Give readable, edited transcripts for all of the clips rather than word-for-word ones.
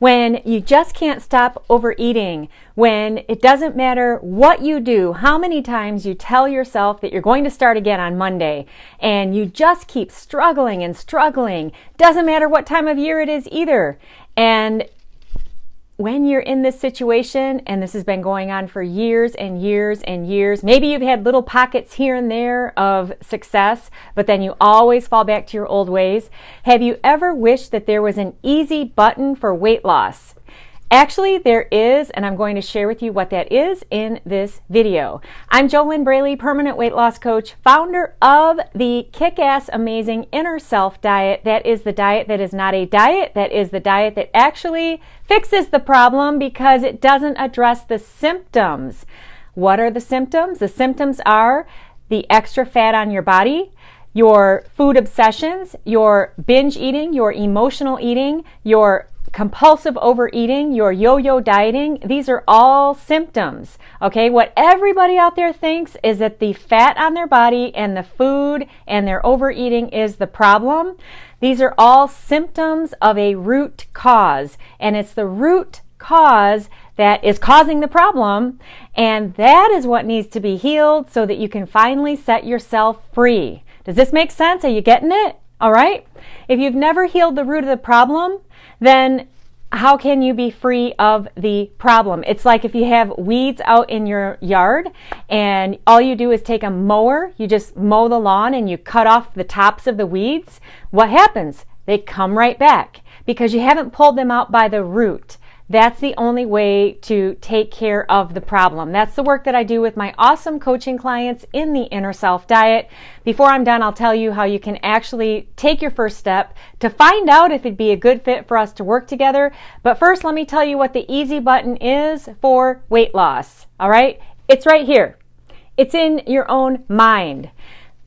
when you just can't stop overeating, when it doesn't matter what you do, how many times you tell yourself that you're going to start again on Monday, and you just keep struggling and struggling. Doesn't matter what time of year it is either. And when you're in this situation, and this has been going on for years and years and years, maybe you've had little pockets here and there of success, but then you always fall back to your old ways. Have you ever wished that there was an easy button for weight loss? Actually, there is, and I'm going to share with you what that is in this video. I'm JoLynn Braley, permanent weight loss coach, founder of the kick-ass amazing inner self diet. That is the diet that is not a diet. That is the diet that actually fixes the problem because it doesn't address the symptoms. What are the symptoms? The symptoms are the extra fat on your body, your food obsessions, your binge eating, your emotional eating, your compulsive overeating, your yo-yo dieting. These are all symptoms, okay? What everybody out there thinks is that the fat on their body and the food and their overeating is the problem. These are all symptoms of a root cause, and it's the root cause that is causing the problem, and that is what needs to be healed so that you can finally set yourself free. Does this make sense? Are you getting it? All right? If you've never healed the root of the problem, then how can you be free of the problem? It's like if you have weeds out in your yard and all you do is take a mower, you just mow the lawn and you cut off the tops of the weeds. What happens? They come right back because you haven't pulled them out by the root. That's the only way to take care of the problem. That's the work that I do with my awesome coaching clients in the Inner Self Diet. Before I'm done, I'll tell you how you can actually take your first step to find out if it'd be a good fit for us to work together. But first, let me tell you what the easy button is for weight loss. All right? It's right here. It's in your own mind.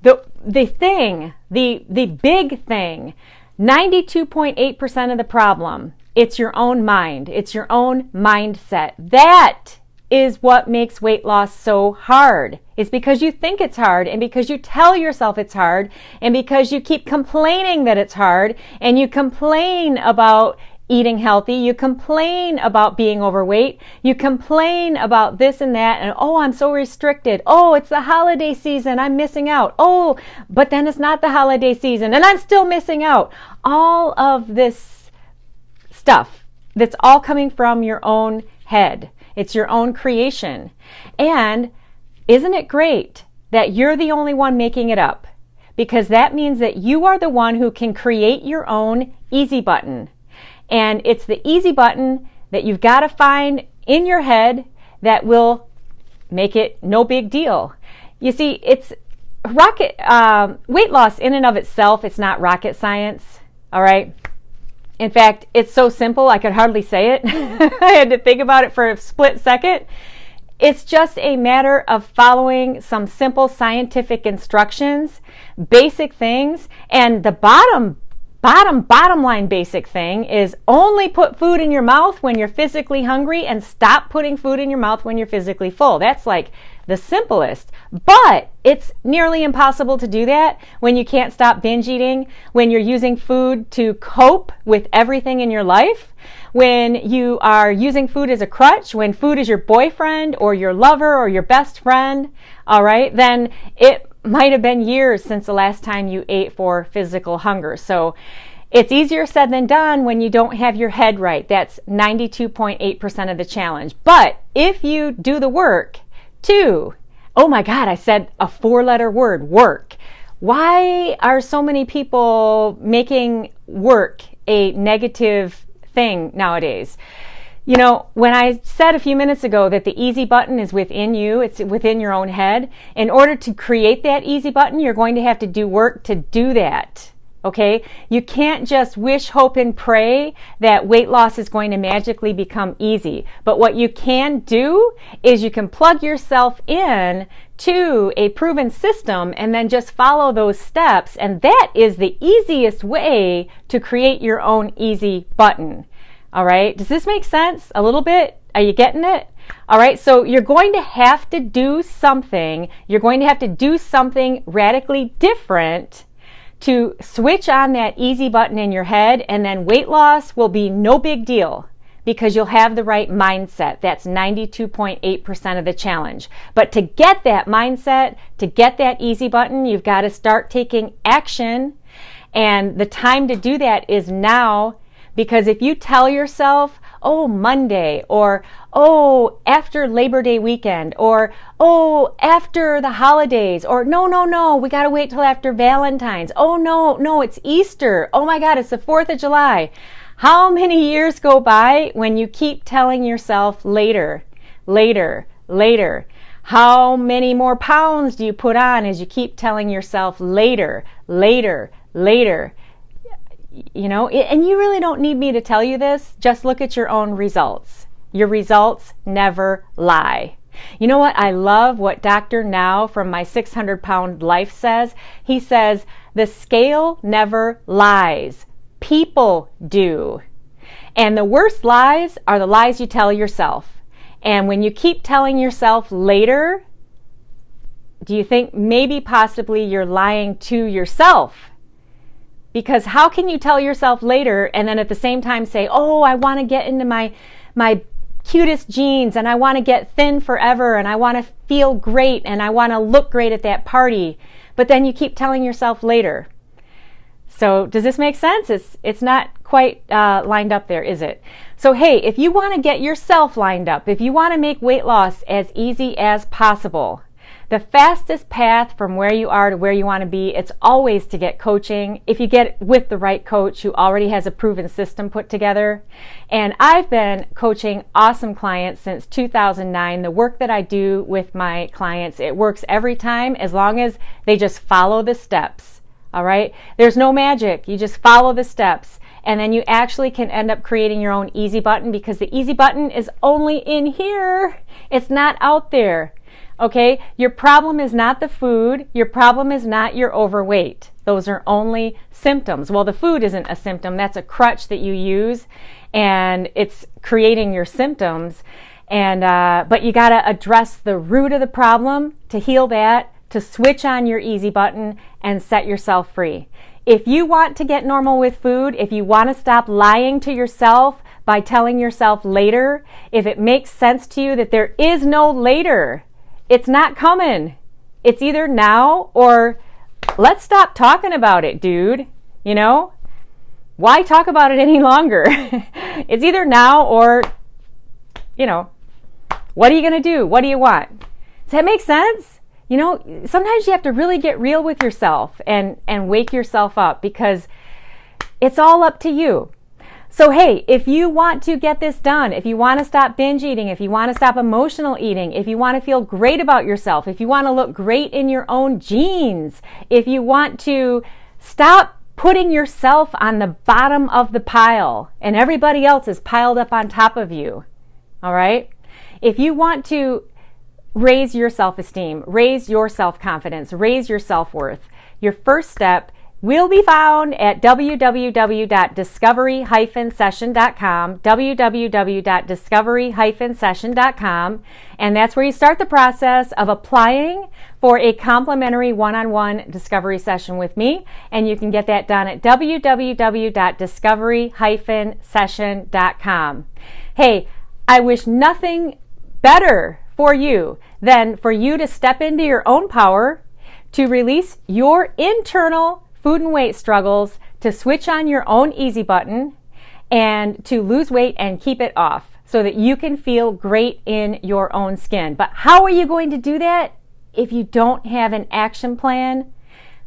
The big thing, 92.8% of the problem, it's your own mind. It's your own mindset. That is what makes weight loss so hard. It's because you think it's hard, and because you tell yourself it's hard, and because you keep complaining that it's hard, and you complain about eating healthy, you complain about being overweight, you complain about this and that, and oh, I'm so restricted. Oh, it's the holiday season, I'm missing out. Oh, but then it's not the holiday season, and I'm still missing out. All of this stuff that's all coming from your own head. It's your own creation. And isn't it great that you're the only one making it up? Because that means that you are the one who can create your own easy button. And it's the easy button that you've got to find in your head that will make it no big deal. You see, it's weight loss in and of itself, it's not rocket science, all right? In fact, it's so simple, I could hardly say it. I had to think about it for a split second. It's just a matter of following some simple scientific instructions, basic things, and the bottom line basic thing is only put food in your mouth when you're physically hungry and stop putting food in your mouth when you're physically full. That's like the simplest, but it's nearly impossible to do that when you can't stop binge eating, when you're using food to cope with everything in your life, when you are using food as a crutch, when food is your boyfriend or your lover or your best friend, all right, then it might have been years since the last time you ate for physical hunger. So it's easier said than done when you don't have your head right. That's 92.8% of the challenge. But if you do the work, oh my God, I said a 4-letter word, work. Why are so many people making work a negative thing nowadays? You know, when I said a few minutes ago that the easy button is within you, it's within your own head, in order to create that easy button, you're going to have to do work to do that. Okay? You can't just wish, hope, and pray that weight loss is going to magically become easy. But what you can do is you can plug yourself in to a proven system and then just follow those steps. And that is the easiest way to create your own easy button. All right? Does this make sense a little bit? Are you getting it? All right, so you're going to have to do something. You're going to have to do something radically different to switch on that easy button in your head, and then weight loss will be no big deal. because you'll have the right mindset. That's 92.8% of the challenge. But to get that mindset, to get that easy button, you've got to start taking action. And the time to do that is now, because if you tell yourself, oh, Monday, or oh, after Labor Day weekend, or oh, after the holidays, or no, we got to wait till after Valentine's. Oh, no, it's Easter. Oh my God, it's the 4th of July. How many years go by when you keep telling yourself later? How many more pounds do you put on as you keep telling yourself later? You know, and you really don't need me to tell you this. Just look at your own results. Your results never lie. You know what? I love what Dr. Now from My 600-Pound Life says. He says, the scale never lies. People do. And the worst lies are the lies you tell yourself. And when you keep telling yourself later, do you think maybe possibly you're lying to yourself? Because how can you tell yourself later and then at the same time say, oh, I want to get into my cutest jeans and I want to get thin forever and I want to feel great and I want to look great at that party. But then you keep telling yourself later. So does this make sense? It's not quite lined up there, is it? So hey, if you want to get yourself lined up, if you want to make weight loss as easy as possible, the fastest path from where you are to where you want to be, it's always to get coaching. If you get with the right coach who already has a proven system put together. And I've been coaching awesome clients since 2009. The work that I do with my clients, it works every time as long as they just follow the steps. All right? There's no magic. You just follow the steps. And then you actually can end up creating your own easy button because the easy button is only in here. It's not out there. Okay, your problem is not the food. Your problem is not your overweight. Those are only symptoms. Well, the food isn't a symptom. That's a crutch that you use, and it's creating your symptoms. And but you got to address the root of the problem to heal that, to switch on your easy button and set yourself free. If you want to get normal with food, if you want to stop lying to yourself by telling yourself later, if it makes sense to you that there is no later, it's not coming. It's either now or let's stop talking about it, dude. You know? Why talk about it any longer? It's either now or, you know, what are you going to do? What do you want? Does that make sense? You know, sometimes you have to really get real with yourself and wake yourself up because it's all up to you. So hey, if you want to get this done, if you want to stop binge eating, if you want to stop emotional eating, if you want to feel great about yourself, if you want to look great in your own jeans, if you want to stop putting yourself on the bottom of the pile and everybody else is piled up on top of you, all right? If you want to raise your self-esteem, raise your self-confidence, raise your self-worth, your first step will be found at www.discovery-session.com, www.discovery-session.com, and that's where you start the process of applying for a complimentary one-on-one discovery session with me, and you can get that done at www.discovery-session.com. Hey, I wish nothing better for you than for you to step into your own power, to release your internal food and weight struggles, to switch on your own easy button, and to lose weight and keep it off so that you can feel great in your own skin. But how are you going to do that if you don't have an action plan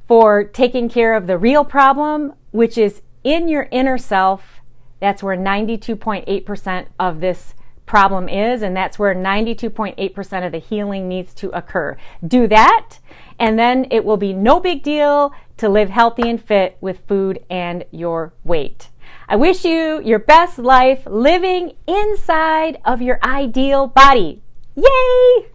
for taking care of the real problem, which is in your inner self? That's where 92.8% of this problem is, and that's where 92.8% of the healing needs to occur. Do that, and then it will be no big deal to live healthy and fit with food and your weight. I wish you your best life living inside of your ideal body. Yay!